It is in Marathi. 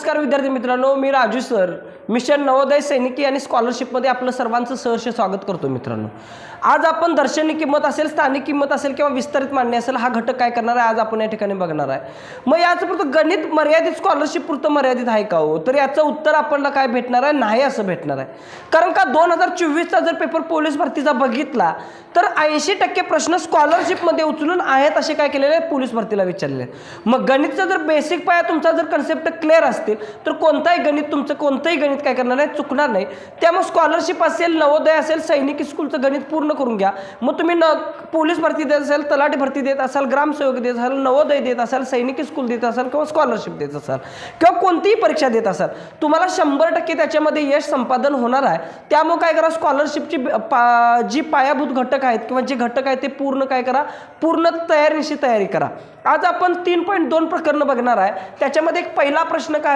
नमस्कार विद्यार्थी मित्रांनो, मी राजू सर मिशन नवोदय सैनिकी आणि स्कॉलरशिपमध्ये आपलं सर्वांचं सहर्ष स्वागत करतो. मित्रांनो, आज आपण दर्शनी किंमत असेल, स्थानिक किंमत असेल किंवा विस्तारित मांडणी असेल, हा घटक काय करणार आहे आज आपण या ठिकाणी बघणार आहे. मग याचं पुरतं गणित मर्यादित स्कॉलरशिप पुरतं मर्यादित आहे का हो? तर याचं उत्तर आपल्याला काय भेटणार आहे? नाही असं भेटणार आहे. कारण का 2024चा जर पेपर पोलीस भरतीचा बघितला तर 80% प्रश्न स्कॉलरशिपमध्ये उचलून आहेत असे काय केलेले आहेत? पोलीस भरतीला विचारलेले आहेत. मग गणितचा जर बेसिक पाया तुमचा जर कन्सेप्ट क्लिअर असतील तर कोणताही गणित तुमचं कोणतंही गणित काय करणार नाही? चुकणार नाही. त्यामुळे स्कॉलरशिप असेल, नवोदय असेल, सैनिकी स्कूलचं गणित पूर्ण करून घ्या. मग तुम्ही पोलीस भरती देत असाल, तलाठी भरती देत असाल, ग्रामसेवक देत असाल, नवोदय देत असाल, सैनिकी स्कूल देत असाल किंवा स्कॉलरशिप देत असाल किंवा कोणतीही परीक्षा देत असाल, तुम्हाला 100% त्याच्यामध्ये यश संपादन होणार आहे. त्यामुळे काय करा, स्कॉलरशिपची जी पायाभूत घटक आहेत किंवा जे घटक आहेत ते पूर्ण काय करा, पूर्ण तयारी करा. आज आपण 3.2 प्रकरण बघणार आहे. त्याच्यामध्ये एक पहिला प्रश्न काय